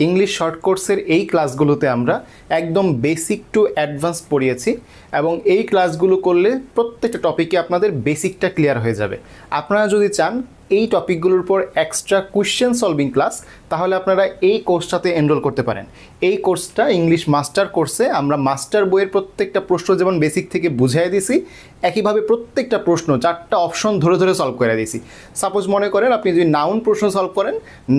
English short কোর্সের এই ক্লাসগুলোতে আমরা একদম বেসিক টু অ্যাডভান্স পড়িয়েছি এবং এই ক্লাসগুলো করলে প্রত্যেকটা টপিকে আপনাদের বেসিকটা ক্লিয়ার হয়ে যাবে। আপনারা যদি চান এই টপিকগুলোর উপর এক্সট্রা কোয়েশ্চেন সলভিং ক্লাস, তাহলে আপনারা এই কোর্সটাতে এনরোল করতে পারেন। এই কোর্সটা ইংলিশ মাস্টার কোর্সে আমরা মাস্টার বইয়ের প্রত্যেকটা প্রশ্ন যেমন বেসিক থেকে বুঝিয়ে দিয়েছি, একইভাবে প্রত্যেকটা প্রশ্ন 4টা অপশন ধরে ধরে সলভ করে দিয়েছি। সাপোজ মনে করেন আপনি যদি নাউন প্রশ্ন সলভ করেন,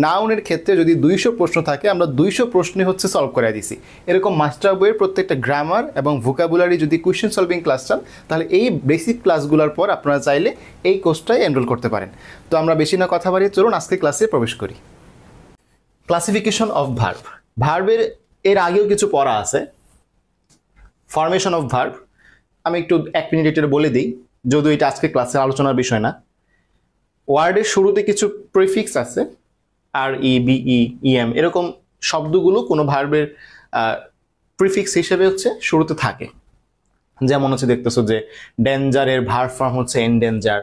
নাউনের ক্ষেত্রে যদি 200 প্রশ্ন থাকে, আমরা 200 প্রশ্নই হচ্ছে সলভ করে দিয়েছি। এরকম মাস্টার বইয়ের প্রত্যেকটা গ্রামার এবং ভোকাবুলারি যদি কোয়েশ্চেন সলভিং ক্লাস চান, তাহলে এই বেসিক ক্লাসগুলোর পর আপনারা চাইলে এই কোর্সটায় এনরোল করতে পারেন। তো আমরা বেশি না কথা বাড়িয়ে চলুন আজকে ক্লাসে প্রবেশ করি। Classification of verb. ভার্বের এর আগেও কিছু পড়া আছে। ফরমেশন অফ ভার্ব আমি একটু 1 মিনিটের বলে দিই, যদিও এটা আজকে ক্লাসের আলোচনার বিষয় না। ওয়ার্ডের শুরুতে কিছু প্রিফিক্স আছে, আর ই, বি, ই, এম, এরকম শব্দগুলো কোনো ভার্বের প্রিফিক্স হিসেবে হচ্ছে শুরুতে থাকে। যেমন হচ্ছে দেখতেছো যে ডেঞ্জারের ভার্ব ফর্ম হচ্ছে এনডেঞ্জার,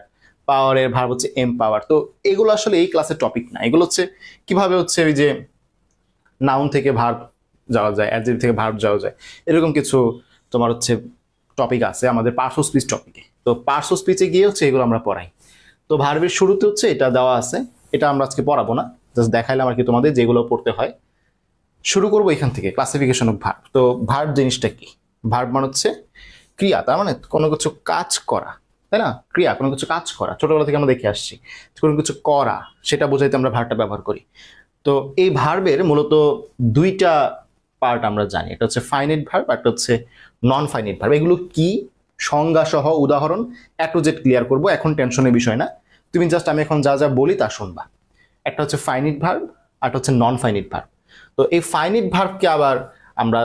পাওয়ারের ভার্ব হচ্ছে এমপাওয়ার। তো এগুলো আসলে এই ক্লাসের টপিক না। এগুলো হচ্ছে কিভাবে হচ্ছে ওই যে নাউন থেকে ভার্ব যাওয়া যায়, অ্যাডজেক্টিভ থেকে ভার্ব যাওয়া যায়, এরকম কিছু তোমার হচ্ছে টপিক আছে আমাদের পার্টস অফ স্পিচ টপিকে। তো পার্টস অফ স্পিচে গিয়ে হচ্ছে এগুলো আমরা পড়াই। তো ভার্বের শুরুতে হচ্ছে এটা দেওয়া আছে, এটা আমরা আজকে পড়াবো না, জাস্ট দেখাইলাম আর কি তোমাদের যেগুলো পড়তে হয়। শুরু করবো এখান থেকে, ক্লাসিফিকেশন অফ ভার্ব। তো ভার্ব জিনিসটা কি? ভার্ব মানে হচ্ছে ক্রিয়া, তার মানে কোনো কিছু কাজ করা, তাই না? ক্রিয়া, কোনো কিছু কাজ করা, ছোটবেলা থেকে আমরা দেখে আসছি। কোনো কিছু করা, সেটা বোঝাইতে আমরা ভার্বটা ব্যবহার করি। তো এই ভার্বের মূলত 2টা পার্ট আমরা জানি, এটা হচ্ছে ফাইনাইট ভার্ব, একটা হচ্ছে নন ফাইনাইট ভার্ব। এগুলো কি সংজ্ঞা সহ উদাহরণ A to Z ক্লিয়ার করবো, এখন টেনশনের বিষয় না। তুমি জাস্ট আমি এখন যা যা বলি তা শুনবা। একটা হচ্ছে ফাইনাইট ভার্ব, আর একটা হচ্ছে নন ফাইনাইট ভার্ব। তো এই ফাইনাইট ভার্বকে আবার আমরা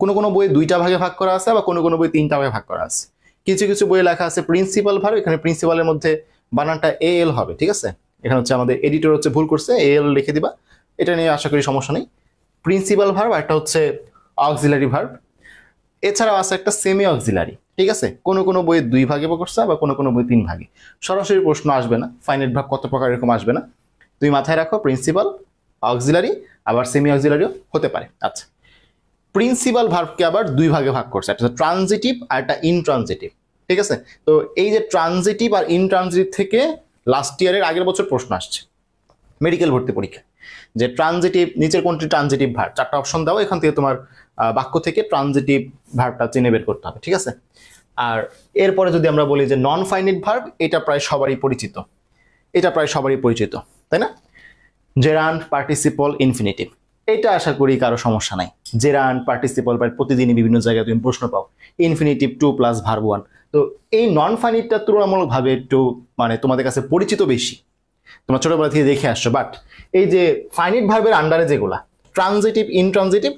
কোনো কোনো বইয়ে 2টা ভাগে ভাগ করা আছে, আবার কোনো কোনো বই 3টা ভাগে ভাগ করা আছে। কিছু কিছু বইয়ে লেখা আছে প্রিন্সিপাল ভার্ব, এখানে প্রিন্সিপালের মধ্যে বানানটা AL হবে, ঠিক আছে? এখানে হচ্ছে আমাদের এডিটর হচ্ছে ভুল করছে, AL লিখে দিবা, এটা নিয়ে আশা করি সমস্যা নেই। প্রিন্সিপাল ভার্ব, একটা হচ্ছে অক্সিলারি ভার্ব, এছাড়াও আছে একটা সেমি অক্সিলারি, ঠিক আছে? কোনো কোনো বইয়ে 2 ভাগে ভাগ করছে, আবার কোনো কোনো বই 3 ভাগে। সরাসরি প্রশ্ন আসবে না ফাইনাইট ভার্ব কত প্রকার, এরকম আসবে না। তুমি মাথায় রাখো প্রিন্সিপাল, অক্সিলারি, আবার সেমি অক্সিলারিও হতে পারে। আচ্ছা, প্রিন্সিপাল ভার্বকে আবার 2 ভাগে ভাগ করছে, একটা ট্রানজিটিভ আর একটা ইনট্রানজিটিভ, ঠিক আছে? তো এই যে ট্রানজিটিভ আর ইনট্রানজিটিভ থেকে লাস্ট ইয়ারের আগের বছর প্রশ্ন আসছে মেডিকেল ভর্তি পরীক্ষা, যে ট্রানজিটিভ নিচের কোনটি ট্রানজিটিভ ভার্ব, 4টা অপশন দাও, এখান থেকে তোমার বাক্য থেকে ট্রানজিটিভ ভার্বটা চিনে বের করতে হবে, ঠিক আছে? আর এরপরে যদি আমরা বলি যে নন ফাইনাইট ভার্ব, এটা প্রায় সবারই পরিচিত, তাই না? জেরান্ড, পার্টিসিপল, ইনফিনিটিভ, এটা আশা করি কারো সমস্যা নাই। জেরান্ড, পার্টিসিপল প্রতিদিনই বিভিন্ন জায়গায় তুমি প্রশ্ন পাও। Infinitive 2 + verb 1। তো এই নন ফাইনাইটটা তুলনামূলকভাবে একটু মানে তোমাদের কাছে পরিচিত বেশি, তোমরা ছোটবেলা থেকে দেখে আসছো। বাট এই যে ফাইনাইট ভার্বের আন্ডারে যেগুলা ট্রানজিটিভ, ইনট্রানজিটিভ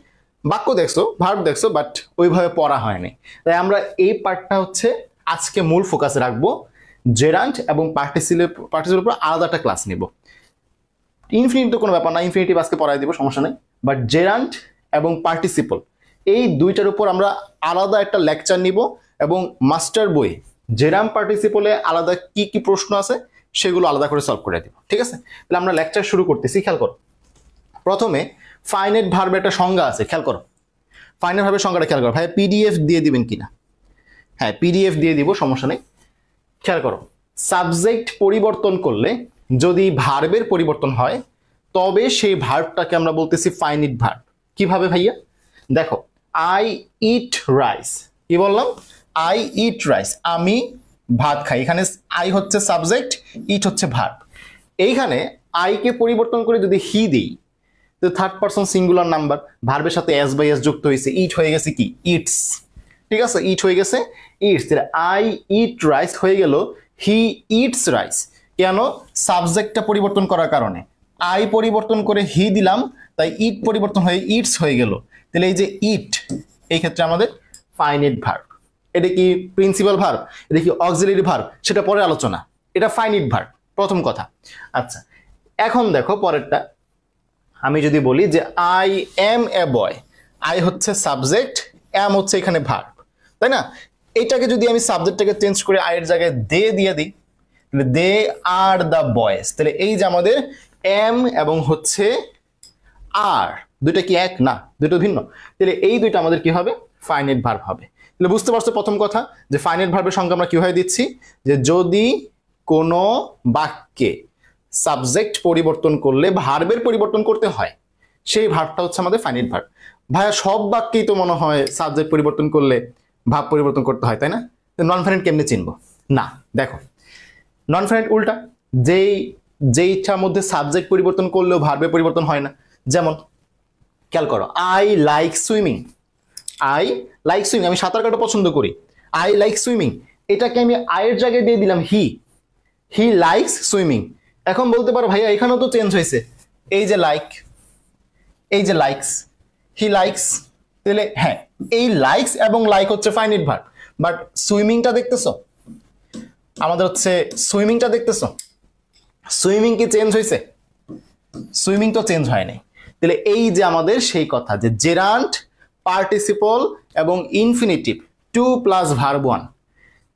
বাক্য দেখছো, ভার্ব দেখছো, বাট ওইভাবে পড়া হয়নি। তাই আমরা এই পার্টটা হচ্ছে আজকে মূল ফোকাসে রাখবো। জেরান্ড এবং পার্টিসিপল উপর আলাদা একটা ক্লাস নিব। ইনফিনিটিভ তো কোনো ব্যাপার না, ইনফিনিটিভ আজকে পড়াই দিব, সমস্যা নেই। বাট জেরান্ড এবং পার্টিসিপল এই 2টার উপর আমরা আলাদা একটা লেকচার নিব, এবং মাস্টার বই জেরাম পার্টিসিপলে আলাদা কি কি প্রশ্ন আছে সেগুলো আলাদা করে সলভ করে দিব, ঠিক আছে? তাহলে আমরা লেকচার শুরু করতেছি, খেয়াল করো। প্রথমে ফাইনাইট ভার্বের একটা সংজ্ঞা আছে, খেয়াল করো। ফাইনাইট ভার্বের সংজ্ঞাটা খেয়াল করো। ভাই PDF দিয়ে দিবেন কিনা? হ্যাঁ, PDF দিয়ে দিব, সমস্যা নেই। খেয়াল করো, সাবজেক্ট পরিবর্তন করলে যদি ভার্বের পরিবর্তন হয়, তবে সেই ভার্বটাকে আমরা বলতেছি ফাইনাইট ভার্ব। কিভাবে ভাইয়া? দেখো, আই ইট রাইস, কি বললাম? আই ইট রাইস, আমি ভাত খাই। এখানে আই হচ্ছে সাবজেক্ট, ইট হচ্ছে ভার্ব। এইখানে আইকে পরিবর্তন করে যদি হি দিই, তো থার্ড পারসন সিঙ্গুলার নাম্বার, ভার্বের সাথে এস বাই এস যুক্ত হয়েছে, ইট হয়ে গেছে কি? ইটস, ঠিক আছে? ইট হয়ে গেছে ইটস। আই ইট রাইস হয়ে গেল হি ইটস রাইস। কেন? সাবজেক্টটা পরিবর্তন করার কারণে। আই পরিবর্তন করে হি দিলাম, তাই ইট পরিবর্তন হয়ে ইটস হয়ে গেল। তাহলে এই যে ইট, এই ক্ষেত্রে আমাদের ফাইনাইট ভার্ব। এটা কি প্রিন্সিপাল ভার্ব, এটা কি অক্সিলারি ভার্ব, সেটা পরে আলোচনা। এটা ফাইনাইট ভার্ব, প্রথম কথা। আচ্ছা, এখন দেখো পরেরটা। আমি যদি বলি যে I M A boy, I হচ্ছে সাবজেক্ট, এম হচ্ছে এখানে ভার্ব, তাই না? এইটাকে যদি আমি সাবজেক্টটাকে চেঞ্জ করে আয়ের জায়গায় দে দিয়ে দিই, তাহলে দে আর দ্য বয়েজ, তাহলে এই যে আমাদের এম এবং হচ্ছে আর দুইটা কি এক না, দুটো ভিন্ন। তাহলে এই দুইটা আমাদের কি হবে, ফাইনাইট ভার্ব হবে। তাহলে বুঝতে পারছো প্রথম কথা যে ফাইনাইট ভার্বের সংজ্ঞা আমরা কিভাবে দিচ্ছি, যে যদি কোনো বাক্যে সাবজেক্ট পরিবর্তন করলে ভার্বের পরিবর্তন করতে হয়, সেই ভার্বটা হচ্ছে আমাদের ফাইনাইট ভার্ব। ভাইয়া সব বাক্যেই তো মনে হয় সাবজেক্ট পরিবর্তন করলে ভাব পরিবর্তন করতে হয়, তাই না? নন ফাইনাইট কেমনে চিনবো? না, দেখো নন ফাইনাইট উল্টা, যেইটার মধ্যে সাবজেক্ট পরিবর্তন করলেও ভার্বের পরিবর্তন হয় না। যেমন খেয়াল করো, I like swimming, I like swimming, আমি সাঁতার কাটা পছন্দ করি, আই লাইক সুইমিং, এটাকে আমি আয়ের জায়গায় দিয়ে দিলাম হি লাইকস সুইমিং। এখন বলতে পারো ভাইয়া এখানেও তো চেঞ্জ হয়েছে, এই যে লাইক, এই যে লাইকস, হি লাইকস, তাহলে হ্যাঁ এই লাইকস এবং লাইক হচ্ছে ফাইনাইট ভার্ব, বাট সুইমিংটা দেখতেছো, আমাদের হচ্ছে সুইমিংটা দেখতেছো, সুইমিং কি চেঞ্জ হয়েছে? সুইমিং তো চেঞ্জ হয় নাই। তাহলে এই যে আমাদের সেই কথা যে জেরান্ট, পার্টিসিপল এবং infinitive 2 plus verb 1,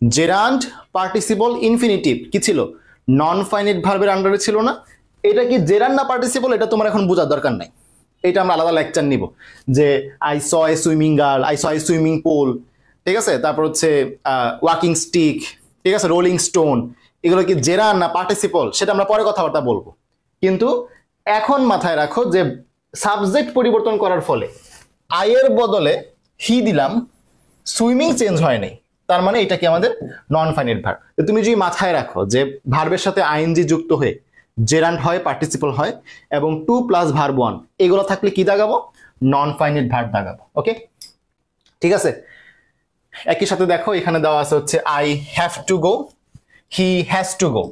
gerund, participle, infinitive কি ছিল? নন ফাইনাইট ভার্বের আন্ডারে ছিল না। এটা কি জেরান্ট না পার্টিসিপল এটা তোমার এখন বোঝার দরকার নাই, এটা আমরা আলাদা লেকচার নিব, যে I saw A swimming girl, I saw A swimming pool, ঠিক আছে? তারপর হচ্ছে ওয়াকিং স্টিক, ঠিক আছে, রোলিং স্টোন, এগুলো কি জেরান্ট না পার্টিসিপল সেটা আমরা পরে কথাবার্তা বলবো। কিন্তু এখন মাথায় রাখো যে সাবজেক্ট পরিবর্তন করার ফলে আয়ের বদলে হি দিলাম, সুইমিং চেঞ্জ হয় নাই, তার মানে এটা কি আমাদের নন ফাইনাইট ভার্ব। তুমি যদি মাথায় রাখো যে ভার্বের সাথে আইএনজি যুক্ত হয়ে জেরান্ট হয়, পার্টিসিপল হয় এবং 2 প্লাস ভার্ব 1 এগুলো থাকলে কি দাগাবো? নন ফাইনাইট ভার্ব দাগাবো। ওকে, ঠিক আছে। একই সাথে দেখো এখানে দেওয়া আছে হচ্ছে I have to go, he has to go.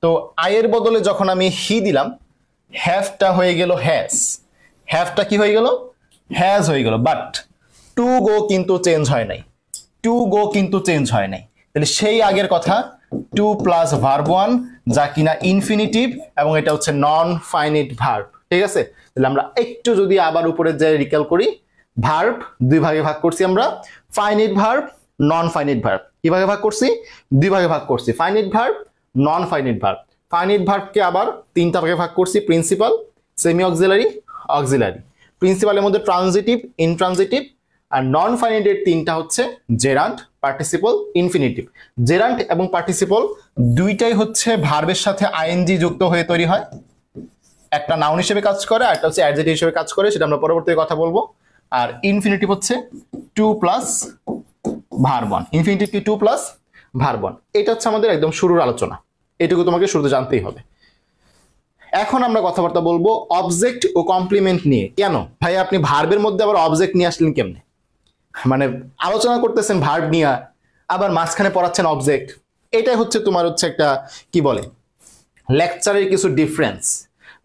তো আয়ের বদলে যখন আমি হি দিলাম, হ্যাভটা হয়ে গেল হ্যাজ, হ্যাভটা কি হয়ে গেল? হ্যাজ হয়ে গেল, বাট টু গো কিন্তু চেঞ্জ হয় নাই, টু গো কিন্তু চেঞ্জ হয় নাই। তাহলে সেই আগের কথা 2 প্লাস ভার্ব 1 যা কিনা ইনফিনিটিভ এবং এটা হচ্ছে নন ফাইনাইট ভার্ব, ঠিক আছে? তাহলে আমরা একটু যদি আবার উপরে যে রিক্যাল করি, ভার্ব দুই ভাগে ভাগ করছি আমরা, finite verb, non finite verb. কি ভাগে ভাগ করছি? দুই ভাগে ভাগ করছি, finite verb, non finite verb. Finite ভার্বকে আবার তিনটা ভাগে ভাগ করছি, প্রিন্সিপাল, সেমি অক্সিলারি, অক্সিলারি। প্রিন্সিপালের মধ্যে ট্রানজিটিভ, ইনট্রানজিটিভ, আর নন ফাইনাইটের তিনটা হচ্ছে জেরান্ট, পার্টিসিপল, ইনফিনিটিভ। জেরান্ট এবং পার্টিসিপল দুইটাই হচ্ছে ভার্বের সাথে আইএনজি যুক্ত হয়ে তৈরি হয়, একটা নাউন হিসেবে কাজ করে আর একটা হচ্ছে অ্যাডজেক্টিভ হিসেবে কাজ করে, সেটা আমরা পরবর্তীতে কথা বলবো। আর ইনফিনিটিভ হচ্ছে 2 প্লাস ভার্ব 1, ইনফিনিটিভ কি 2 প্লাস ভার্ব 1। এটা হচ্ছে আমাদের একদম শুরুর আলোচনা, এটুকু তোমাকে শুরুতে জানতেই হবে। এখন আমরা কথাবার্তা বলবো অবজেক্ট ও কমপ্লিমেন্ট নিয়ে। কেন ভাই আপনি ভার্বের মধ্যে আবার অবজেক্ট নিয়ে আসলেন কেমনে? মানে আলোচনা করতেছেন ভার্ব নিয়ে, আবার মাঝখানে পড়াচ্ছেন অবজেক্ট। এটাই হচ্ছে তোমার হচ্ছে একটা কি বলে লেকচারের কিছু ডিফারেন্স।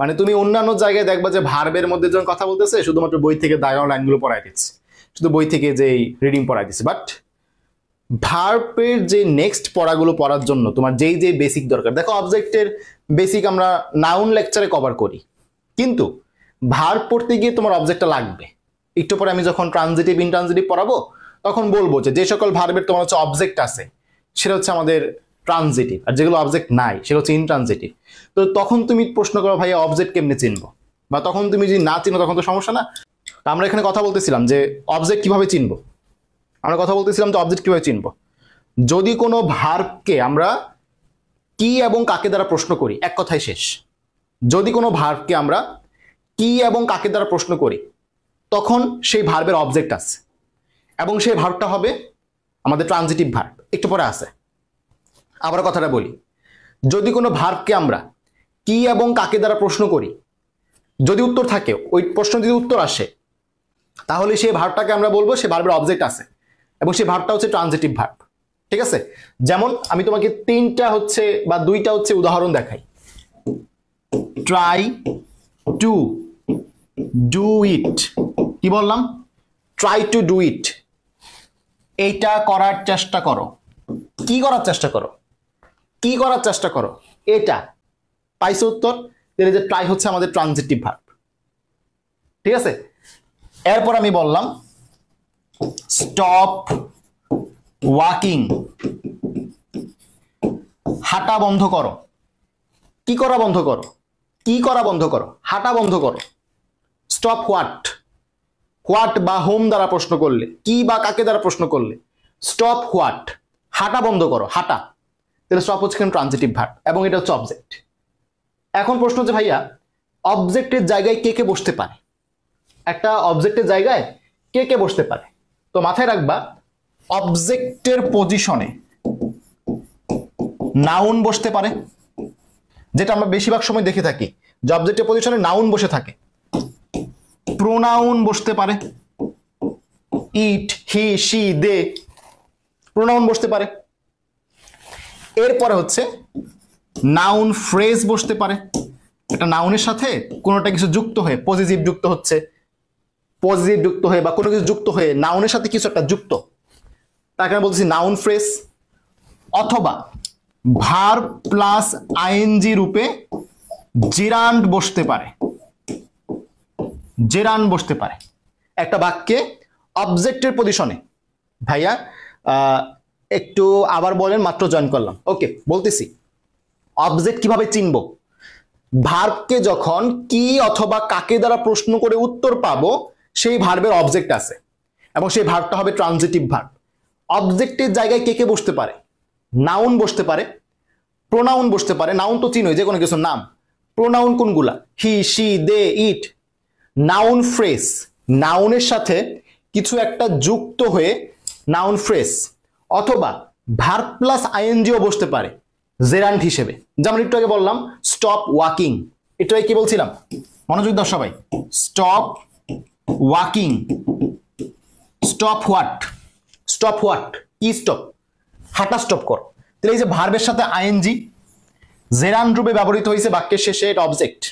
মানে তুমি অন্যান্য জায়গায় দেখবা যে ভার্বের মধ্যে যখন কথা বলতেছে শুধুমাত্র বই থেকে দাঁড়ানো লাইনগুলো পড়াই দিচ্ছে, শুধু বই থেকে যে রিডিং পড়াই দিচ্ছে, বাট ভার্বের যে নেক্সট পড়াগুলো পড়ার জন্য তোমার যেই যে বেসিক দরকার, দেখো অবজেক্টের বেসিক আমরা নাউন লেকচারে কভার করি, কিন্তু ভার্ব পড়তে গিয়ে তোমার অবজেক্টটা লাগবে। একটু পরে আমি যখন ট্রানজিটিভ, ইনট্রানজিটিভ পড়াবো তখন বলবো যে সকল ভার্বের তোমার হচ্ছে অবজেক্ট আছে সেটা হচ্ছে আমাদের ট্রানজিটিভ, আর যেগুলো অবজেক্ট নাই সেটা হচ্ছে ইনট্রানজিটিভ। তো তখন তুমি প্রশ্ন করো ভাইয়া অবজেক্ট কেমনে চিনবো, বা তখন তুমি যদি না চিনো তখন তো সমস্যা না। তো আমরা এখানে কথা বলতেছিলাম যে অবজেক্ট কিভাবে চিনবো, আমরা কথা বলতেছিলাম যে অবজেক্ট কিভাবে চিনবো। যদি কোনো ভার্বকে আমরা কি এবং কাকে দ্বারা প্রশ্ন করি, এক কথায় শেষ। যদি কোনো ভার্বকে আমরা কি এবং কাকে দ্বারা প্রশ্ন করি তখন সেই ভার্বের অবজেক্ট আছে এবং সেই ভার্বটা হবে আমাদের ট্রানজিটিভ ভার্ব, একটু পরে আছে। আবার কথাটা বলি, যদি কোনো ভার্বকে আমরা কি এবং কাকে দ্বারা প্রশ্ন করি, যদি উত্তর থাকে, ওই প্রশ্ন যদি উত্তর আসে, তাহলে সেই ভার্বটাকে আমরা বলবো সে ভার্বের অবজেক্ট আছে এবং সেই ভার্বটা হচ্ছে ট্রানজিটিভ ভার্ব, ঠিক আছে? যেমন আমি তোমাকে তিনটা হচ্ছে বা দুইটা হচ্ছে উদাহরণ দেখাই। ট্রাই টু ডু ইট, কি বললাম? ট্রাই টু ডু ইট, এইটা করার চেষ্টা করো। কি করার চেষ্টা করো? কি করার চেষ্টা করো, এটা। পাইছো উত্তর? তাহলে যে ট্রাই হচ্ছে আমাদের ট্রানজিটিভ ভার্ব, ঠিক আছে? এরপর আমি বললাম স্টপ ওয়াকিং, হাঁটা বন্ধ করো। কি করা বন্ধ করো? কি করা বন্ধ করো? হাঁটা বন্ধ করো। স্টপ হোয়াট, হোয়াট বা হোম দ্বারা প্রশ্ন করলে, কি বা কাকে দ্বারা প্রশ্ন করলে স্টপ হোয়াট, হাঁটা বন্ধ করো, হাঁটা, তাহলে স্টপ হচ্ছে কিন্তু ট্রানজিটিভ ভার্ব এবং এটা হচ্ছে অবজেক্ট। এখন প্রশ্ন হচ্ছে ভাইয়া অবজেক্টের জায়গায় কে কে বসতে পারে, একটা অবজেক্টের জায়গায় কে কে বসতে পারে? তো মাথায় রাখবা অবজেক্টের পজিশনে নাউন বসতে পারে, যেটা আমরা বেশিরভাগ সময় দেখে থাকি যে অবজেক্টের পজিশনে নাউন বসে থাকে। প্রোনাউন বসতে পারে, ইট, হি, শি, দে, প্রোনাউন বসতে পারে। এরপরে হচ্ছে নাউন ফ্রেজ বসতে পারে, এটা নাউনের সাথে কোনোটা কিছু যুক্ত হয়ে, পজিটিভ যুক্ত হচ্ছে, পজিটিভ যুক্ত হয়ে বা কোনো কিছু যুক্ত হয়ে নাউনের সাথে কিছু একটা যুক্ত, তাকে আমি বলতেছি নাউন ফ্রেজ। অথবা ভার্ব প্লাস আইএনজি রূপে জেরান্ড বসতে পারে, জেরান্ড বসতে পারে একটা বাক্যে অবজেক্টের পজিশনে। ভাইয়া একটু আবার বলেন, মাত্র জয়েন করলাম। ওকে, বলতেছি অবজেক্ট কিভাবে চিনব? ভার্বকে যখন কি অথবা কাকে দ্বারা প্রশ্ন করে উত্তর পাবো সেই ভার্বের অবজেক্ট আছে এবং সেই ভার্বটা হবে ট্রানজিটিভ ভার্ব। অবজেক্টের জায়গায় কে কে বসতে পারে? নাউন বসতে পারে, প্রোনাউন বসতে পারে। নাউন তো চিনোই, যে কোনো কিছুর নাম। প্রোনাউন কোনগুলা? He, she, they, it. Noun phrase, নাউনের সাথে কিছু একটা যুক্ত হয়ে নাউন ফ্রেজ। অথবা ভার্ব প্লাস আইএনজিও বসতে পারে জেরান্ট হিসেবে, যেমন একটু আগে বললাম স্টপ ওয়াকিং। একটু আগে কি বলছিলাম? মনোযোগ দাও সবাই। Stop walking, stop what, stop what, কি স্টপ? হাঁটা স্টপ কর। তাহলে এই যে ভার্বের সাথে আইএনজি জেরান্ট রূপে ব্যবহৃত হয়েছে বাক্যের শেষে, এটা অবজেক্ট।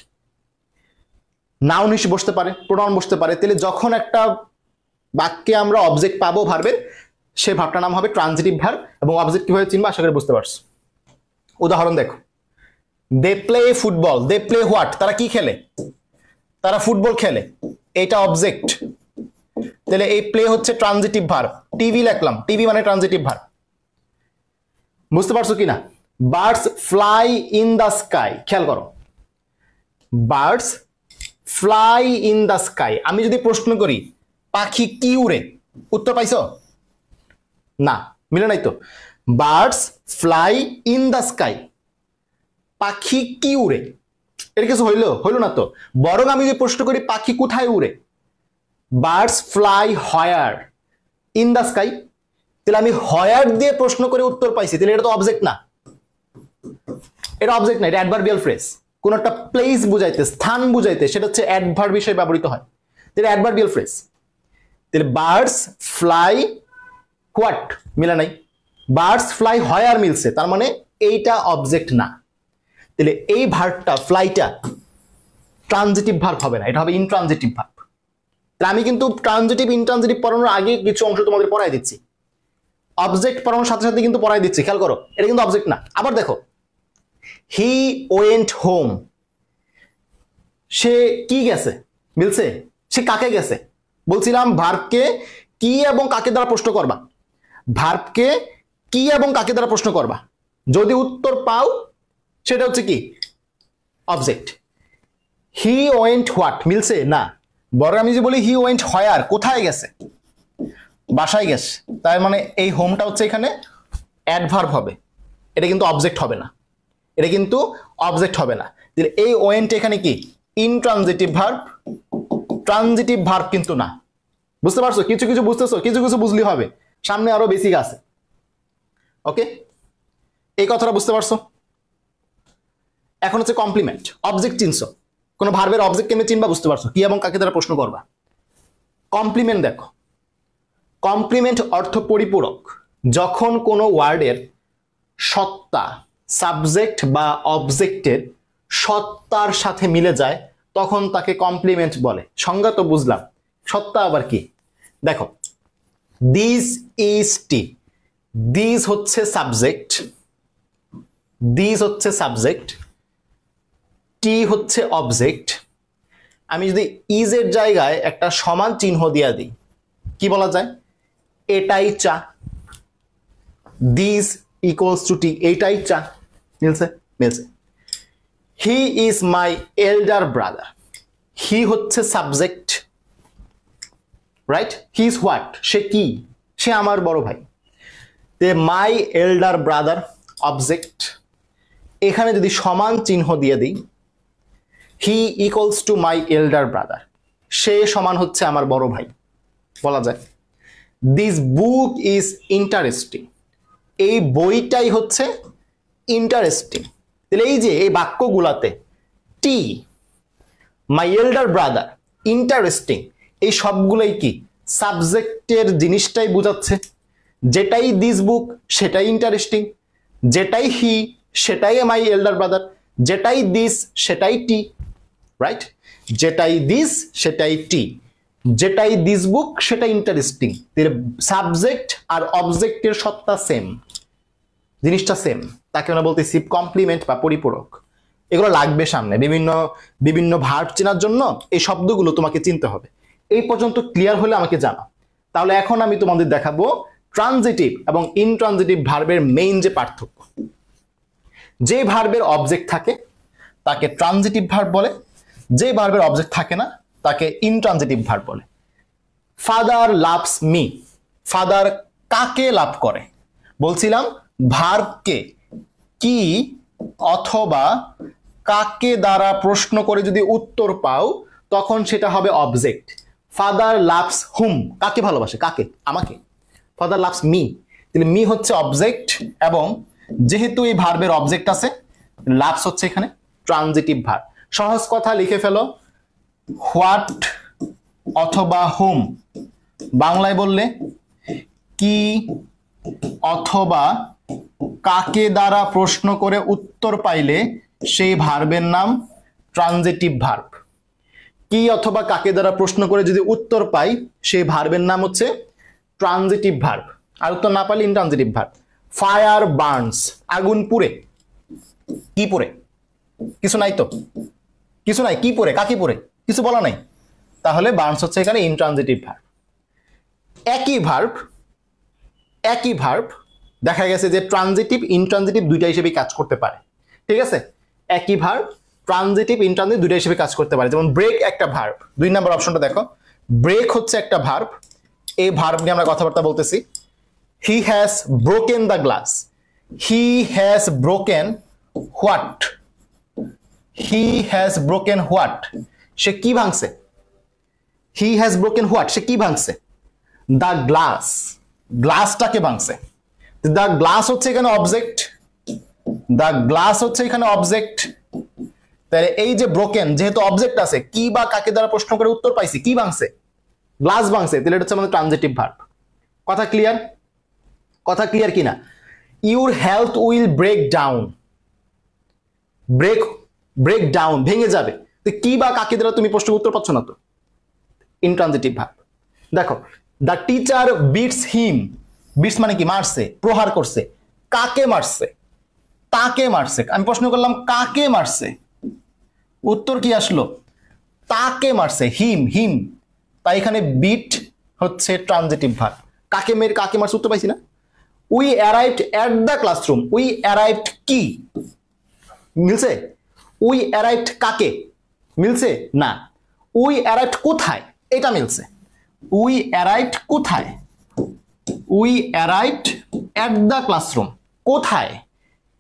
নাউন হিসেবে বসতে পারে, প্রোনাউন বসতে পারে। তাহলে যখন একটা বাক্যে আমরা অবজেক্ট পাবো ভার্বের, সেই ভার্বটার নাম হবে ট্রানজিটিভ ভার্ব। এবং অবজেক্ট কিভাবে চিনবো আশা করি বুঝতে পারছো। উদাহরণ দেখো, they play football, they play what, তারা কি খেলে? তারা ফুটবল খেলে, এটা অবজেক্ট। তাহলে এই প্লে হচ্ছে ট্রানজিটিভ ভার্ব। টিভি লিখলাম, টিভি মানে ট্রানজিটিভ ভার্ব। বুঝতে পারছো কিনা? Birds fly in the sky, খেয়াল করো, birds fly in the sky. আমি যদি প্রশ্ন করি পাখি কি উড়ে, উত্তর পাইছো? না, মিলে নাই তো। Birds fly in the sky, পাখি কি উড়ে, এটা কিছু হইলো? হইলো না তো। বরং আমি যদি প্রশ্ন করি পাখি কোথায় উড়ে, birds fly where in the sky, তাহলে আমি হোয়ার দিয়ে প্রশ্ন করে উত্তর পাইছি, তাহলে এটা তো অবজেক্ট না। এটা অবজেক্ট না, এটা অ্যাডভার্বিয়াল ফ্রেজ। কোন একটা প্লেস বুঝাইতে, স্থান বুঝাইতে, সেটা হচ্ছে অ্যাডভার্ব হিসেবে ব্যবহৃত হয়, তাহলে অ্যাডভার্বিয়াল ফ্রেজ। তাহলে বার্ডস ফ্লাই হোয়াট মিলা নাই, বার্ডস ফ্লাই হোয়ার মিলছে, তার মানে এইটা অবজেক্ট না। তাহলে এই ভার্বটা, ফ্লাইটা ট্রানজিটিভ ভার্ব হবে না, এটা হবে ইনট্রানজিটিভ ভার্ব। তাহলে আমি কিন্তু ট্রানজিটিভ ইনট্রানজিটিভ পড়ানোর আগে কিছু অংশ তোমাদের পড়াই দিচ্ছি, অবজেক্ট পড়ানোর সাথে সাথে কিন্তু পড়াই দিচ্ছি, খেয়াল করো। এটা কিন্তু অবজেক্ট না। আবার দেখো, হি ওয়েন্ট হোম, সে কি গেছে, মিলছে? সে কাকে গেছে? বলছিলাম ভার্বকে কি এবং কাকে দ্বারা প্রশ্ন করবা, ভার্বকে কি এবং কাকে দ্বারা প্রশ্ন করবা, যদি উত্তর পাও সেটা হচ্ছে কি? অবজেক্ট। হি ওয়েন্ট হোয়াট মিলছে না, বরং আমি যে বলি হি ওয়েন্ট হোয়ার, কোথায় গেছে? বাসায় গেছে, তার মানে এই হোমটা হচ্ছে এখানে অ্যাডভার্ব হবে, এটা কিন্তু অবজেক্ট হবে না, এটা কিন্তু অবজেক্ট হবে না। এই ওয়েন্ট এখানে কি? ইনট্রানজিটিভ ভার্ব, ট্রানজিটিভ ভার্ব কিন্তু না। বুঝতে পারছো? কিছু কিছু বুঝতেছো, কিছু কিছু বুঝলি হবে, সামনে আরো বেসিক আছে। ওকে, এই কথাটা বুঝতে পারছো? এখন হচ্ছে কমপ্লিমেন্ট। অবজেক্ট চিনছো, কোনো ভার্বের অবজেক্ট কেমনে চিনবা বুঝতে পারছো, কি এবং কাকে দ্বারা প্রশ্ন করবা। কমপ্লিমেন্ট দেখো, কমপ্লিমেন্ট অর্থ পরিপূরক। যখন কোনো ওয়ার্ডের সত্তা সাবজেক্ট বা অবজেক্টের সত্তার সাথে মিলে যায় তখন তাকে কমপ্লিমেন্ট বলে। সংজ্ঞা তো বুঝলাম, সত্তা আবার কি? দেখো, দিস ইজ টি, দিস হচ্ছে সাবজেক্ট, দিস হচ্ছে সাবজেক্ট, টি হচ্ছে অবজেক্ট। আমি যদি ইজ এর জায়গায় একটা সমান চিহ্ন দিয়া দিই, কি বলা যায়? এটাই চা, দিস ইকুয়ালস টু টি, এইটাই চা। মিলছে? মিলছে। He is my elder brother, he হচ্ছে subject, right? He is what, সে কি, সে আমার বড় ভাই। তে মাই এল্ডার ব্রাদার অবজেক্ট, এখানে যদি সমান চিহ্ন দিয়ে দিই, he equals to my elder brother, সে সমান হচ্ছে আমার বড় ভাই বলা যায়। দিস বুক ইজ ইন্টারেস্টিং, এই বইটাই হচ্ছে ইন্টারেস্টিং। তাহলে এই যে এই বাক্যগুলাতে টি, মাই এল্ডার ব্রাদার, ইন্টারেস্টিং, এই সবগুলোই কি সাবজেক্টের জিনিসটাই বোঝাচ্ছে। যেটাই দিস বুক সেটাই ইন্টারেস্টিং, যেটাই হি সেটাই মাই এল্ডার ব্রাদার, যেটাই দিস সেটাই টি, রাইট? যেটাই দিস সেটাই টি, যেটাই দিস বুক সেটাই ইন্টারেস্টিং। সাবজেক্ট আর অবজেক্টের সত্তা সেম, জিনিসটা সেম, তাকে আমরা বলতেছি কমপ্লিমেন্ট বা পরিপূরক। এগুলো লাগবে সামনে বিভিন্ন বিভিন্ন ভার্ব চেনার জন্য, এই শব্দগুলো তোমাকে চিনতে হবে। এই পর্যন্ত ক্লিয়ার হলে আমাকে জানাও। তাহলে এখন আমি তোমাদের দেখাবো ট্রানজিটিভ এবং ইনট্রানজিটিভ ভার্বের মেইন যে পার্থক্য। যে ভার্বের অবজেক্ট থাকে তাকে ট্রানজিটিভ ভার্ব বলে, যে ভার্বের অবজেক্ট থাকে না তাকে ইনট্রানজিটিভ ভার্ব বলে। ফাদার লাভস মি, ফাদার কাকে লাভ করে? বলছিলাম ভার্বকে কি অথবা কাকে দ্বারা প্রশ্ন করে যদি উত্তর পাও তখন সেটা হবে অবজেক্ট। ফাদার লাভস হুম, কাকে ভালোবাসে, কাকে, আমাকে। ফাদার লাভস মি, তাহলে মি হচ্ছে অবজেক্ট, এবং যেহেতু এই ভার্বের অবজেক্ট আছে, লাভস হচ্ছে এখানে ট্রানজিটিভ ভার্ব। সহজ কথা লিখে ফেলো, হোয়াট অথবা হুম, বাংলায় বললে কি অথবা কাকে দ্বারা প্রশ্ন করে উত্তর পাইলে সেই ভার্বের নাম ট্রানজিটিভ ভার্ব। কি অথবা কাকে দ্বারা প্রশ্ন করে যদি উত্তর পাই সেই ভার্বের নাম হচ্ছে ট্রানজিটিভ ভার্ব। আর উত্তর না পাইলে ইনট্রানজিটিভ ভার্ব। ফায়ার বার্নস, আগুন পুড়ে, কি পুড়ে? কিছু নাই তো, কিছু নাই, কি পুড়ে, কাকে পুড়ে, কিছু বলা নাই, তাহলে বার্নস হচ্ছে এখানে ইনট্রানজিটিভ ভার্ব। একই ভার্ব দেখা গেছে যে ট্রানজিটিভ ইনট্রানজিটিভ দুইটা হিসেবে কাজ করতে পারে, ঠিক আছে? একই ভার্ব ট্রানজিটিভ ইনট্রানজিটিভ দুইটা হিসেবে কাজ করতে পারে। যেমন ব্রেক একটা ভার্ব, 2 নম্বর অপশনটা দেখো, ব্রেক হচ্ছে একটা ভার্ব। এই ভার্ব নিয়ে আমরা কথাবার্তা বলতেছি। He has broken the glass, he has broken what, he has broken what, সে কি ভাঙছে? হি হ্যাজ ব্রোকেন হোয়াট, সে কি ভাঙছে? দ্য গ্লাস, গ্লাসটাকে ভাঙছে। দ্য গ্লাস হচ্ছে এখানে অবজেক্ট, দ্য গ্লাস হচ্ছে এখানে অবজেক্ট। তাহলে এই যে ব্রোকেন যেহেতু অবজেক্ট আছে, কি বা কাকে দ্বারা প্রশ্ন করে উত্তর পাইছি, কি ভাঙছে? গ্লাস ভাঙছে, তাহলে এটা হচ্ছে আমাদের ট্রানজিটিভ ভার্ব। কথা ক্লিয়ার? কথা ক্লিয়ার কিনা? Your health will break down, break down, ভেঙে যাবে। তো কি বা কাকে দ্বারা তুমি প্রশ্ন উত্তর পাচ্ছ না তো, ইনট্রানজিটিভ ভার্ব। দেখো, the teacher beats him, beats মানে কি? মারছে, প্রহার করছে। কাকে মারছে? তাকে মারছে। আমি প্রশ্ন করলাম কাকে মারছে, উত্তর কি আসলো? তাকে মারছে, হিম, হিম। তাই এখানে বিট হচ্ছে ট্রানজিটিভ ভার্ব। কাকে মারছে উত্তর পাইছি না? We arrived at the classroom, we arrived কি মিলছে? উই অ্যারাইভড কাকে মিলছে না? উই অ্যারাইভড কোথায়, এটা মিলছে। উই অ্যারাইভড কোথায়? We arrived at the classroom, কোথায়?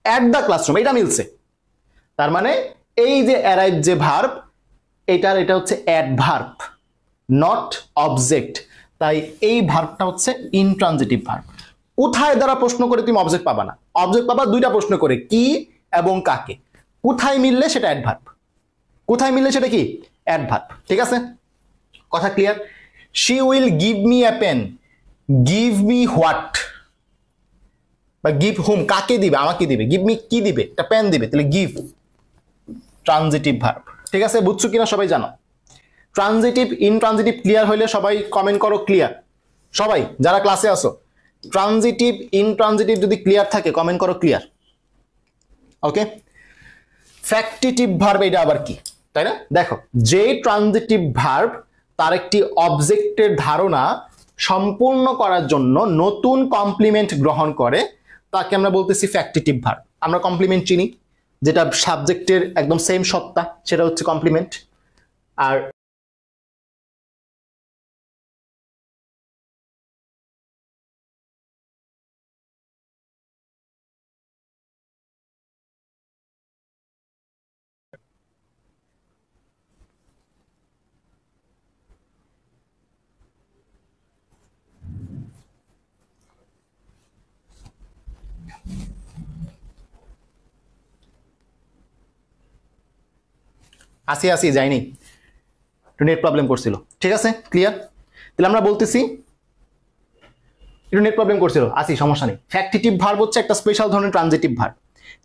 এট দ্য ক্লাসরুম, এটা মিলছে। তার মানে এই যে অ্যারাইভ যে ভার্ব, এটা হচ্ছে অ্যাডভার্ব, নট অবজেক্ট। তাই এই ভার্বটা হচ্ছে ইনট্রানজিটিভ ভার্ব। কোথায় দ্বারা প্রশ্ন করে তুমি অবজেক্ট পাবা না, অবজেক্ট পাবা দুইটা প্রশ্ন করে, কি এবং কাকে। কোথায় মিললে সেটা অ্যাডভার্ব, কোথায় মিললে সেটা কি? অ্যাডভার্ব। ঠিক আছে, কথা clear? She will give me a pen, give me what বা গিভ হুম, কাকে দিবে? আমাকে দিবে। গিভ মি কি দিবে? একটা পেন দিবে, তাহলে গিভ, ট্রানজিটিভ ভার্ব। ঠিক আছে, বুঝছো কিনা সবাই জানো? ট্রানজিটিভ ইনট্রানজিটিভ ক্লিয়ার হইলে সবাই কমেন্ট করো ক্লিয়ার। সবাই যারা ক্লাসে আসো, ট্রানজিটিভ ইনট্রানজিটিভ যদি ক্লিয়ার থাকে কমেন্ট করো ক্লিয়ার। ওকে, ফ্যাক্টিটিভ ভার্ব এটা আবার কি, তাই না? দেখো, যে ট্রানজিটিভ ভার্ব তার একটি অবজেক্টের ধারণা সম্পূর্ণ করার জন্য নতুন কমপ্লিমেন্ট গ্রহণ করে তাকে আমরা বলতেছি ফ্যাক্টিটিভ ভার্ব। আমরা কমপ্লিমেন্ট চিনি, যেটা সাবজেক্টের একদম সেম সত্তা, সেটা হচ্ছে কমপ্লিমেন্ট। আর আসি আসি যায়নি, একটু নেট প্রবলেম করছিল। ঠিক আছে, ক্লিয়ার? তাহলে আমরা বলতেছি একটু নেট প্রবলেম করছিল, আসি, সমস্যা নেই। ফ্যাক্টিটিভ ভার্ব হচ্ছে একটা স্পেশাল ধরনের ট্রানজিটিভ ভার্ব,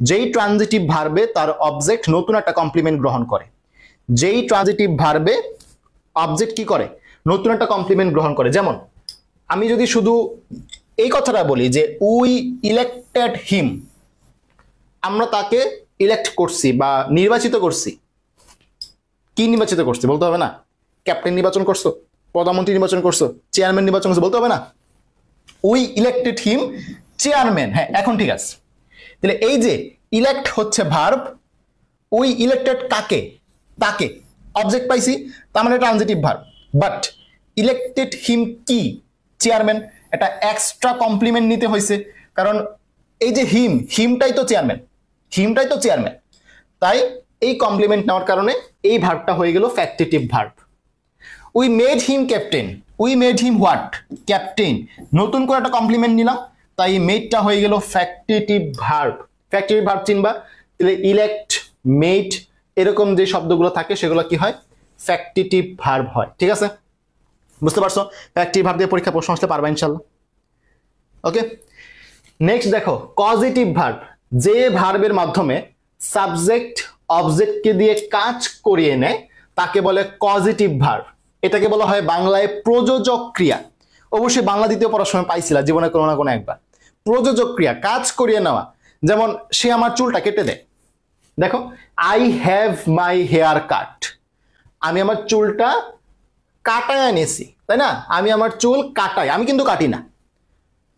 যেই ট্রানজিটিভ ভার্বে তার অবজেক্ট নতুন একটা কমপ্লিমেন্ট গ্রহণ করে। যেই ট্রানজিটিভ ভার্বে অবজেক্ট কি করে, নতুন একটা কমপ্লিমেন্ট গ্রহণ করে। যেমন আমি যদি শুধু এই কথাটা বলি যে উই ইলেক্টেড হিম, আমরা তাকে ইলেক্ট করছি বা নির্বাচিত করছি। কি নির্বাচিত করছি বলতে হবে না? ক্যাপ্টেন নির্বাচন করছো, প্রধানমন্ত্রী নির্বাচন করছো, চেয়ারম্যান নির্বাচন করছো, বলতে হবে না? We elected him chairman. হ্যাঁ, এখন ঠিক আছে। তাহলে এই যে ইলেক্ট হচ্ছে ভার্ব, উই ইলেক্টেড কাকে, তাকে, অবজেক্ট পাইছি, তার মানে transitive verb. But elected him কি, চেয়ারম্যান, এটা এক্সট্রা কমপ্লিমেন্ট নিতে হয়েছে, কারণ এই যে হিম, হিমটাই তো চেয়ারম্যান, হিমটাই তো চেয়ারম্যান। তাই এই কমপ্লিমেন্ট নেওয়ার কারণে এই ভার্বটা হয়ে গেল factitive verb. We made him captain, we made him what, captain. নতুন করে একটা কমপ্লিমেন্ট নিলাম, তাই মেডটা হয়ে গেল ফ্যাক্টিটিভ ভার্ব। ফ্যাক্টিটিভ ভার্ব চিনবা, তাহলে ইলেক্ট, মেড এরকম যে শব্দগুলো থাকে সেগুলো কি হয়, ফ্যাক্টিটিভ ভার্ব হয়। ঠিক আছে, বুঝতে পারছো? ফ্যাক্টিটিভ ভার্ব দিয়ে পরীক্ষা প্রশ্ন আসতে পারবা ইনশাআল্লাহ। ওকে, নেক্সট দেখো পজিটিভ ভার্ব, যে ভার্বের মাধ্যমে সাবজেক্ট অবজেক্টকে দিয়ে কাজ করিয়ে নেয় তাকে বলে পজিটিভ ভার্ব। এটাকে বলা হয় বাংলায় প্রযোজক ক্রিয়া। অবশ্যই বাংলা দ্বিতীয় পড়ার সময় পাইছিলা জীবনে কোনো না কোনো একবার। প্রযোজক ক্রিয়া, কাজ করিয়ে নেওয়া। যেমন সে আমার চুলটা কেটে দেয়। দেখো, I have my hair cut, আমি আমার চুলটা কাটায় এনেছি, তাই না? আমি আমার চুল কাটাই, আমি কিন্তু কাটি না।